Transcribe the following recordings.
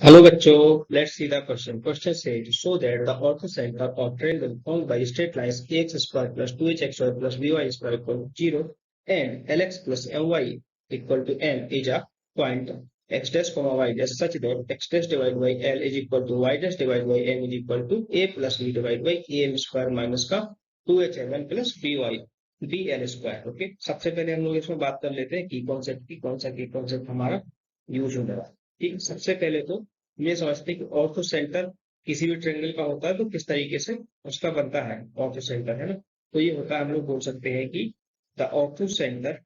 Hello bachcho, let's see the question. Question says, show that the orthocenter of triangle formed by straight lines ax square plus 2hxy plus by square equal to 0 and lx plus my equal to m is a point x dash comma y dash such that x dash divided by l is equal to y dash divided by m is equal to a plus b divided by am square minus का 2hmn plus by bl square. Okay, सबसे पहले हम लोग इसमें बात कर लेते हैं की कॉन्सेप्ट की, कौन सा की कॉन्सेप्ट हमारा यूज हो रहा है। ठीक, सबसे पहले तो ये समझते हैं कि ऑर्थो सेंटर किसी भी ट्रायंगल का होता है तो किस तरीके से उसका बनता है ऑर्थो सेंटर, है ना। तो ये होता है, हम लोग बोल सकते हैं कि the ortho centre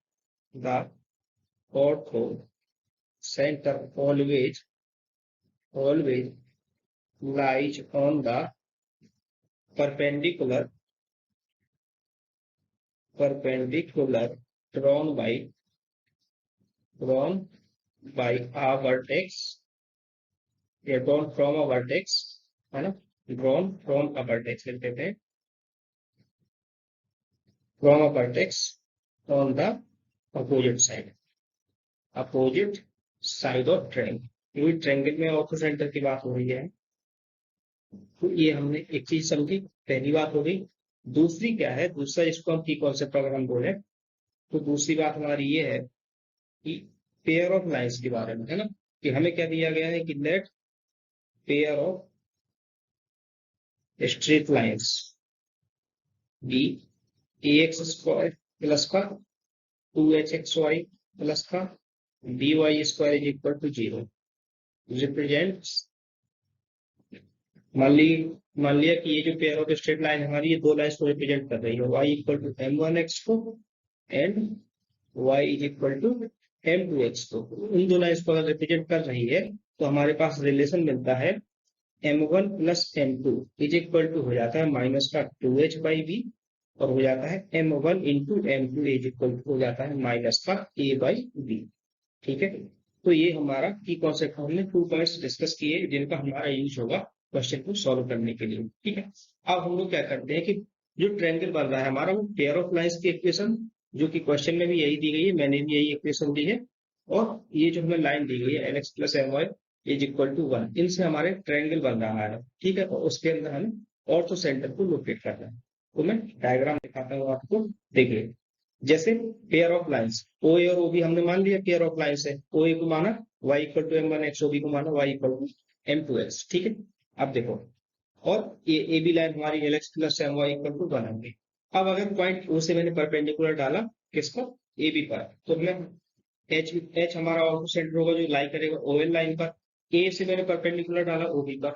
always lies on the perpendicular drawn by a vertex, या drawn from a vertex, है ना। drawn from a vertex लिख देते हैं, from a vertex on the opposite side of triangle। ये ट्रायंगल में ऑर्थो सेंटर की बात हो रही है, तो ये हमने एक चीज समझी, पहली बात हो गई। दूसरी क्या है, दूसरा इसको हम की कॉन्सेप्ट अगर हम बोले तो दूसरी बात हमारी ये है कि पेयर ऑफ लाइंस के बारे में, है ना, कि हमें क्या दिया गया है कि let pair of straight lines be ax square plus का 2hxy प्लस का by square is equal to 0 represents, मान लिया कि ये जो पेयर ऑफ स्ट्रेट लाइन हमारी, ये दो लाइंस को रिप्रेजेंट कर रही है, y इक्वल टू m1x को and y is equal to m2x को। उन दो लाइंस को अगर रिप्रेजेंट कर रही है तो हमारे पास रिलेशन मिलता है m1 plus m2 is equal to हो जाता है माइनस का 2h बाई बी, और हो जाता है m1 into m2 is equal to हो जाता है माइनस का a बाई बी। ठीक है, तो ये हमारा की कॉन्सेप्ट, हमने 2 पॉइंट्स डिस्कस किए जिनका हमारा यूज होगा क्वेश्चन को सॉल्व करने के लिए। ठीक है, अब हम लोग क्या करते हैं कि जो ट्रायंगल बन रहा है हमारा, वो पेयर ऑफ लाइंस की इक्वेशन, जो कि क्वेश्चन में भी यही दी गई है, मैंने भी यही इक्वेशन दी है, और ये जो हमें लाइन दी गई है lx plus my is equal to 1, इनसे हमारे ट्रायंगल बन रहा है। ठीक है, और उसके अंदर हमें ऑर्थो सेंटर को लोकेट करना है। तो मैं डायग्राम दिखाता हूँ आपको, देखिए। जैसे पेयर ऑफ लाइंस ओ ए और ओ बी हमने मान लिया पेयर ऑफ लाइंस है, ओ ए को माना y equal to m1x, O B को माना y इक्वल टू m2x। ठीक है, अब देखो, और ये ए बी लाइन हमारी lx plus my equal to 1 होगी। अब अगर पॉइंट ओ से मैंने परपेंडिकुलर डाला किसको, ए बी पर, तो मैं एच हमारा ऑर्थो सेंटर होगा जो लाई करेगा ओ एल लाइन पर। ए से मैंने परपेंडिकुलर डाला ओ बी पर,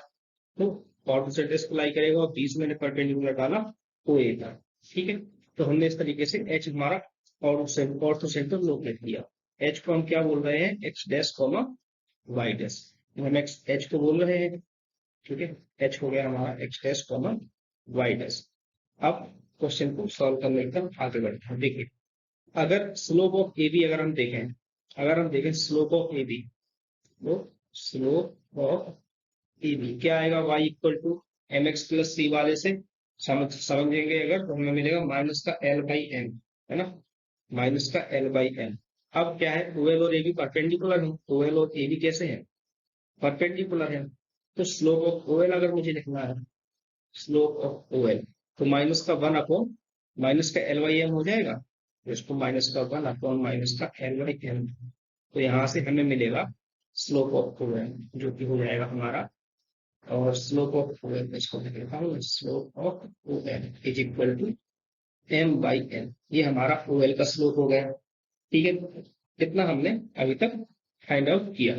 तो ऑर्थो सेंटर इसको लाई करेगा, और बी से मैंने परपेंडिकुलर डाला ओ ए पर। ठीक है, तो हमने इस तरीके से एच हमारा ऑर्थो सेंटर लोकेट किया। एच को हम क्या बोल रहे हैं, X dash comma Y dash, हम एच को बोल रहे हैं। ठीक है, एच हो गया हमारा X dash comma Y dash. अब क्वेश्चन को सॉल्व करने की तरफ आगे बढ़ते हैं। देखिए, अगर स्लोप ऑफ ए बी अगर हम देखें स्लोप ऑफ ए बी, तो स्लोप ऑफ ए बी क्या आएगा, y equal to M X plus C वाले से समझेंगे अगर, तो हमें मिलेगा माइनस का एल बाई एम, है ना, माइनस का एल बाई एम। अब क्या है, ओएल और ए बी परपेंडिकुलर है, ओएल और ए बी कैसे है, परपेंडिकुलर है। तो स्लोप ऑफ ओएल अगर मुझे लिखना है, स्लोप ऑफ ओएल, तो माइनस का 1 अपॉन माइनस का एल बाई एम हो जाएगा, तो इसको माइनस का 1 अपॉन माइनस का एल बाई एम, तो यहाँ से हमें मिलेगा स्लोप ऑफ ओएल, जो कि हो जाएगा हमारा, और स्लोप ऑफ ओएल इसको लिख लेता हूँ, slope of OL is equal to M by N, ये हमारा ओएल का स्लोप हो गया। ठीक है, कितना हमने अभी तक फाइंड आउट किया।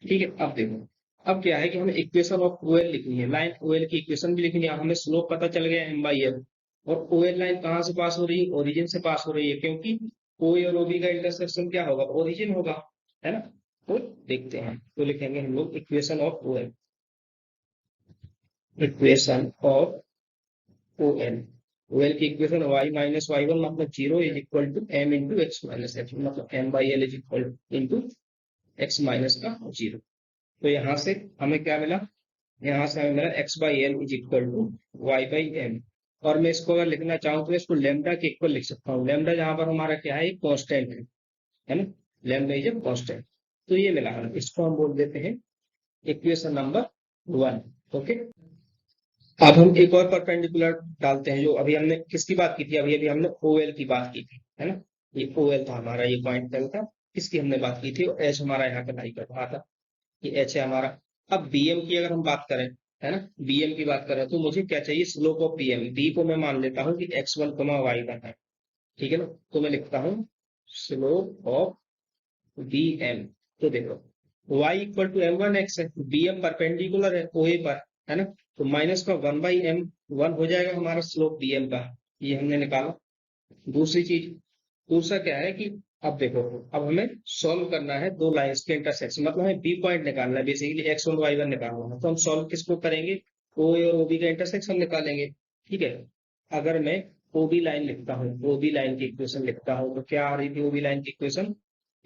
ठीक है, अब देखो, अब क्या है कि हमें इक्वेशन ऑफ ओएल लिखनी है, लाइन ओएल की इक्वेशन भी लिखनी है। हमें स्लोप पता चल गया एम बाई एल, और ओएल लाइन कहाँ से पास हो रही है, ओरिजिन से पास हो रही है, क्योंकि ओ और ओबी का इंटरसेक्शन क्या होगा, ओरिजिन होगा, है ना। तो देखते हैं, तो लिखेंगे हम लोग equation of OL, equation of OL, OL की equation y minus Y one मतलब 0 is equal to m into x minus X, मतलब m by L is equal into x minus का 0। तो यहाँ से हमें क्या मिला, यहाँ से हमें मिला x by L is equal to Y by M, और मैं इसको अगर लिखना चाहूँ तो इसको लेमडा के इक्वल लिख सकता हूँ। लेमडा जहाँ पर हमारा क्या है, कॉन्स्टेंट है ना, लेमडा इज ए कॉन्स्टेंट। तो ये मिला, इसको हम बोल देते हैं इक्वेशन नंबर 1। ओके, अब हम एक और परपेंडिकुलर डालते हैं। जो अभी हमने किसकी बात की थी, अभी अभी हमने OL की बात की थी, है ना। ये OL था हमारा, ये पॉइंट L था, इसकी हमने बात की थी, और H हमारा यहाँ पे लाई कर रहा था, ये H है हमारा। अब BM की अगर हम बात करें, है ना, BM की बात करें तो मुझे क्या चाहिए, स्लोप ऑफ BM। B को मैं मान लेता हूँ कि x1, y1 है, ठीक है ना। तो मैं लिखता हूँ स्लोप ऑफ BM। तो देखो y इक्वल टू m1x है, BM परपेंडिकुलर है OA पर, है ना। तो माइनस का 1/m1 हो जाएगा हमारा स्लोप BM का, ये हमने निकाला। दूसरी चीज, दूसरा क्या है कि अब देखो, अब हमें सॉल्व करना है दो लाइंस के इंटरसेक्शन, मतलब हमें बी पॉइंट निकालना है, बेसिकली x1 y1 निकालना है। तो हम सॉल्व किसको करेंगे, OA और OB का इंटरसेक्शन निकालेंगे, ठीक है। अगर मैं OB लाइन लिखता हूँ, OB लाइन की इक्वेशन लिखता हूँ, तो क्या आ रही थी OB लाइन की इक्वेशन,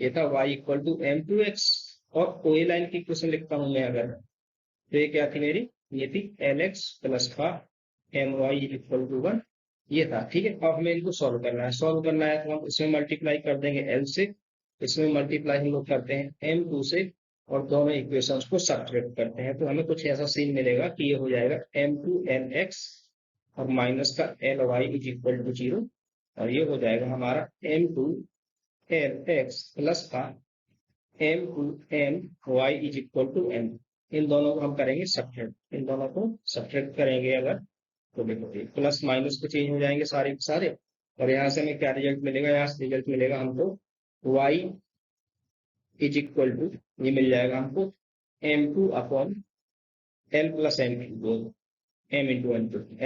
ये था y इक्वल टू m2x। और OA लाइन की इक्वेशन लिखता हूँ मैं अगर, तो ये क्या थी मेरी, ये थी lx प्लस का my इक्वल टू 1, ये था, ठीक है। अब हमें इनको सॉल्व करना है, सॉल्व करना है तो हम इसमें मल्टीप्लाई कर देंगे L से, इसमें मल्टीप्लाई हम लोग करते हैं M2 से, और दोनों इक्वेशंस को सब्ट्रैक्ट करते हैं, तो हमें कुछ ऐसा सीन मिलेगा कि ये हो जाएगा M2 Lx और माइनस का Ly इज इक्वल टू 0, और ये हो जाएगा हमारा M2 Lx प्लस का M2 My is equal to M। इन दोनों को हम करेंगे सब्ट्रैक्ट, इन दोनों को सब्ट्रैक्ट करेंगे अगर, तो देखो प्लस माइनस को चेंज हो जाएंगे सारे के सारे, और यहाँ से हमें क्या रिजल्ट मिलेगा, यहाँ से रिजल्ट मिलेगा हमको y इज इक्वल टू, ये मिल जाएगा हमको M2 upon L plus M into M into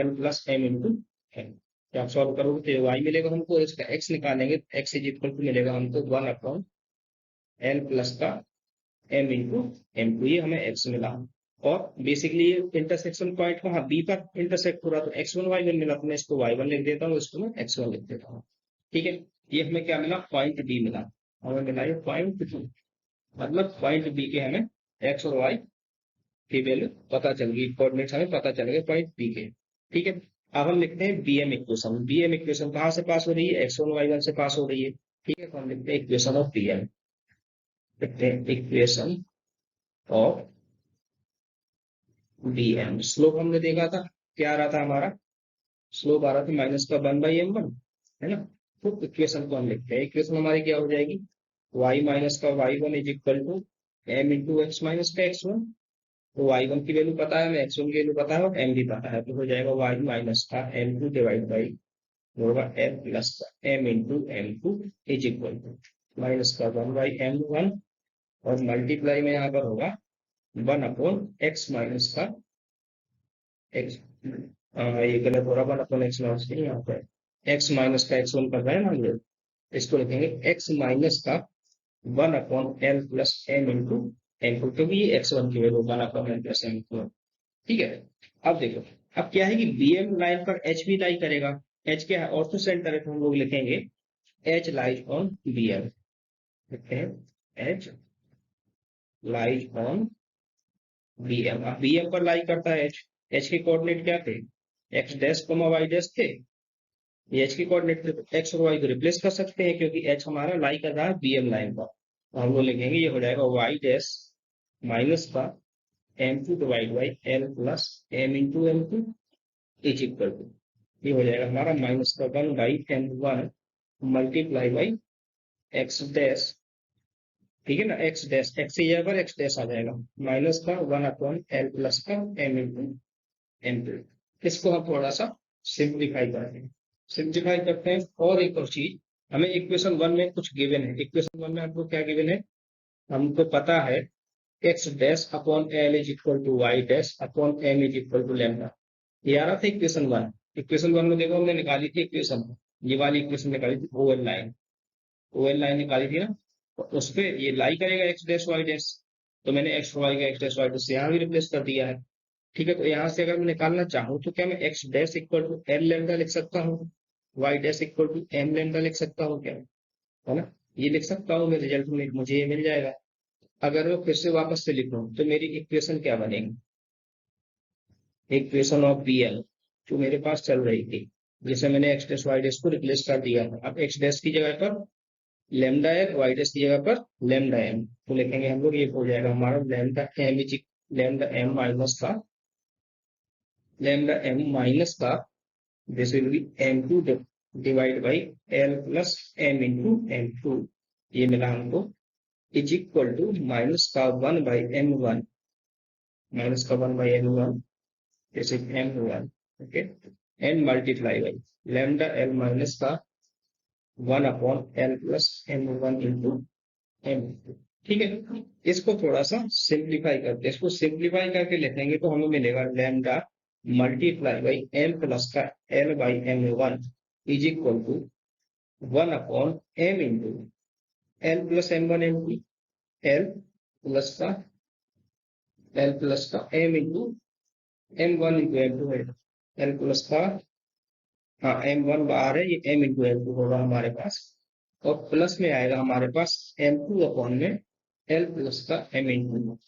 L plus M into M। जब आप सॉल्व करोगे तो y मिलेगा हमको, इसका x निकालेंगे तो x इज इक्वल टू मिलेगा हमको 1 अपॉन L प्लस का M इंटू M, ये हमें x मिला। और बेसिकली ये इंटरसेक्शन पॉइंट वहां B पर इंटरसेक्ट हो रहा, तो x1 y1 मिला, तो मैं इसको y1 लिख देता हूँ, इसको मैं x1 लिख देता हूँ, ठीक है। ये हमें क्या मिला, पॉइंट B मिला, हमें मिला ये पॉइंट B, मतलब पॉइंट B के हमें x और y की वैल्यू पता चल गई, कोऑर्डिनेट्स हमें पता चल गए पॉइंट B के, ठीक है। अब हम लिखते हैं BM इक्वेशन। BM इक्वेशन कहाँ से पास हो रही है, x1 y1 से पास हो रही है, ठीक है। तो हम लिखते हैं इक्वेशन ऑफ BM, लिखते हैं इक्वेशन ऑफ BM। स्लोप हमने देखा था, क्या आ रहा था हमारा, स्लोप आ रहा था माइनस का 1/m1, है ना। तो इक्वेशन को हम लिखते हैं, इक्वेशन हमारी क्या हो जाएगी, y माइनस का y1 is equal to m into x minus का x1। तो y1 की वैल्यू पता है, हमें x1 की वैल्यू पता है, और m भी पता है, तो हो जाएगा y माइनस का m2 डिवाइड बाई होगा m प्लस का m into m2 is equal to minus का 1/m1, और मल्टीप्लाई में यहाँ पर होगा 1 अपॉन x माइनस का x, ये गलत हो रहा, 1 अपॉन x माइनस नहीं, यहाँ पे x माइनस का x1 कर रहे हैं ना ये, इसको लिखेंगे x माइनस का 1 upon l plus m into m2, क्योंकि ये x1 की value 1 upon l plus m, ठीक है। अब देखो, अब क्या है कि BM लाइन पर H भी लाई करेगा, H क्या है, ऑर्थो सेंटर है, तो हम लोग लिखेंगे H लाइज ऑन BM, लिखते हैं H लाइज ऑन BM। अब BM पर लाई करता है H के कोऑर्डिनेट क्या थे, x डैश y डैश थे, ये H के कोऑर्डिनेट थे, तो x और y को रिप्लेस कर सकते हैं, क्योंकि H हमारा लाई कर रहा है BM लाइन पर, तो हम लोग लिखेंगे ये हो जाएगा y डैश माइनस का m2 divide by l plus m into m2 is equal to, ये हो जाएगा हमारा माइनस का 1/m1 multiply by x dash, ठीक है ना, x डैश, x की जगह पर x डैश आ जाएगा, माइनस का 1 अपॉन l प्लस का m इंटू m2। इसको हम थोड़ा सा सिंप्लीफाई करते हैं, सिंप्लीफाई करते हैं। और एक और चीज, हमें इक्वेशन 1 में कुछ गिवन है, इक्वेशन 1 में आपको क्या गिवन है, हमको पता है x dash upon l is equal to y dash upon m is equal to lambda, ये आ रहा था इक्वेशन 1। इक्वेशन 1 में देखो हमने निकाली थी इक्वेशन, ये वाली इक्वेशन निकाली थी, OL लाइन, OL लाइन निकाली थी ना, तो उस पे ये लाई करेगा x डैश y डैश, तो मैंने x y का x डैश y डैश यहाँ भी रिप्लेस कर दिया है, ठीक है। तो यहाँ से अगर मैं निकालना चाहूँ तो क्या मैं x dash equal to l lambda लिख सकता हूँ, y dash equal to m lambda लिख सकता हूँ क्या, है ना, ये लिख सकता हूँ मैं, रिजल्ट में मुझे ये मिल जाएगा। अगर मैं फिर से वापस से लिखूं तो मेरी इक्वेशन क्या बनेगी, इक्वेशन ऑफ BL जो मेरे पास चल रही थी, जिसे मैंने x डैश y डैश को रिप्लेस कर दिया है, अब x डैश की जगह पर लैम्डा m, y डैश की जगह पर लैम्डा m, तो लिखेंगे हम लोग, ये हो जाएगा हमारा lambda m is lambda m minus का this will be m2 divided by l plus m into m2, ये मिला हमको, इज इक्वल टू माइनस का 1 by m1, माइनस का 1 by m1, this is m1, okay, and multiply by lambda l minus का 1 upon l plus m1 into m2, ठीक है। इसको थोड़ा सा सिंप्लीफाई करते हैं, इसको सिंप्लीफाई करके लिखेंगे तो हमें मिलेगा lambda multiply by m plus का l by m1 is equal to 1 upon m into l plus m1 m2, l plus का m into m1 into m2 है, l प्लस का, हाँ m1 बाहर है, ये m इंटू m2 होगा हमारे पास, और प्लस में आएगा हमारे पास m2 अपॉन में l प्लस का m इंटू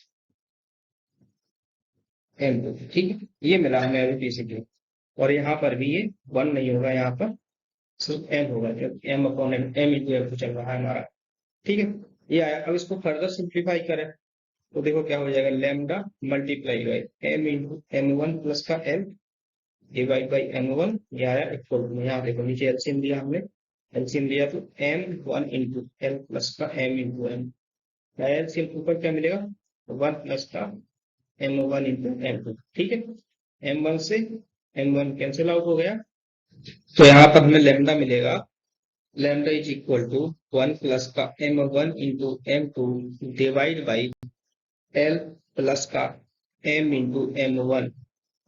m2, ठीक है। ये मिला हमें अभी बेसिकली, और यहाँ पर भी ये 1 नहीं होगा, यहाँ पर सिर्फ m होगा, m upon m into m2 चल रहा है हमारा, ठीक है। ये आया, अब इसको फर्दर सिंप्लीफाई करें तो देखो क्या हो जाएगा, lambda multiply by m into m1 plus का l डिवाइड बाई m1, ये आया इक्वल टू, यहाँ देखो नीचे एलसीएम दिया हमने, एलसीएम दिया तो m1 इंटू l प्लस का m इंटू m, एलसीएम ऊपर क्या मिलेगा, 1 प्लस का m1 इंटू m2, ठीक है। m1 से m1 कैंसिल आउट हो गया, तो यहाँ पर हमें लैम्डा मिलेगा, lambda is equal to 1 plus का m1 into m2 divide by l plus का m इंटू m1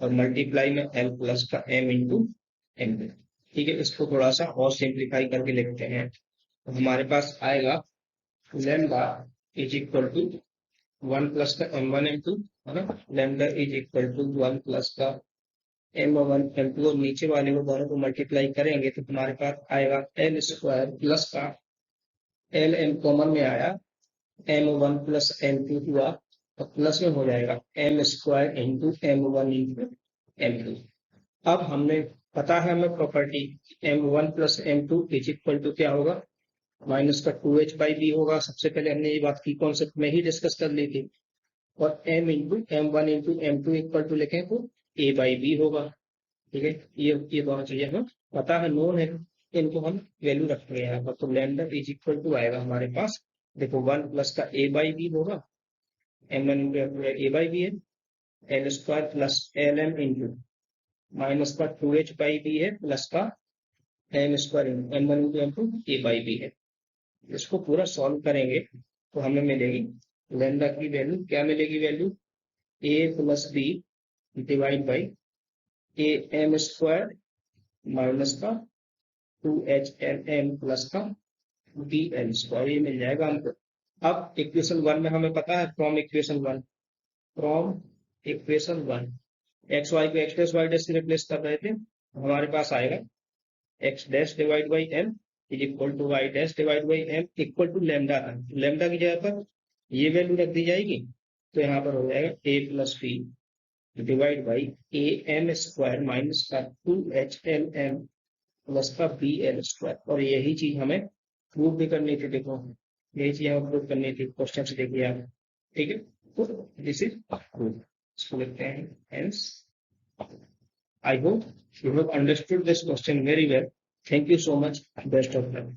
और मल्टीप्लाई में l प्लस का m इंटू m2, ठीक है। इसको थोड़ा सा और सिंप्लीफाई करके लिखते हैं, तो हमारे पास आएगा lambda is equal to 1 plus का m1 m2, है ना, lambda is equal to 1 plus का m1 m2, और नीचे वाले को दोनों को मल्टीप्लाई करेंगे तो हमारे पास आएगा l स्क्वायर प्लस का l m कॉमन में आया, m1 प्लस m2 हुआ, तो प्लस में हो जाएगा m square into m1 into m2। अब हमने पता है हमें property m1 plus m2 is equal to क्या होगा, माइनस का 2h बाई बी होगा, सबसे पहले हमने ये बात की कॉन्सेप्ट में ही डिस्कस कर ली थी, और m into m1 into m2 equal to लिखें तो a बाई बी होगा, ठीक है। ये दोनों चीजें हमें पता है, नोन है, इनको हम वैल्यू रखेंगे यहाँ पर, तो लैम्डा इज इक्वल टू आएगा हमारे पास, देखो 1 प्लस का a बाई बी होगा, m1 into a by b है, l square plus lm into minus का 2h बाई बी है, प्लस का m square m1 into m2 a by b है। इसको पूरा सॉल्व करेंगे तो हमें मिलेगी लैम्डा की वैल्यू, क्या मिलेगी value, a plus b divide by a m square minus का 2HLM प्लस का BL स्क्वायर, ये मिल जाएगा हमको। अब इक्वेशन 1 में हमें पता है, फ्रॉम इक्वेशन 1 एक्स वाई को एक्स डैश वाई डैश से रिप्लेस कर रहे थे, हमारे पास आएगा x dash divide by m is equal to y dash divide by m equal to lambda, lambda की जगह पर ये वैल्यू रख दी जाएगी, तो यहाँ पर हो जाएगा a plus b divide by a m square minus का 2HLM प्लस का BL स्क्वायर, और यही चीज हमें प्रूव भी करनी थी, देखो यही चीज हमें प्रूव करनी थी, क्वेश्चन से देखिए आप, ठीक है। तो दिस इज प्रूव, इसको लिखते हैं hence. I hope you have understood this question very well. Thank you so much. Best of luck.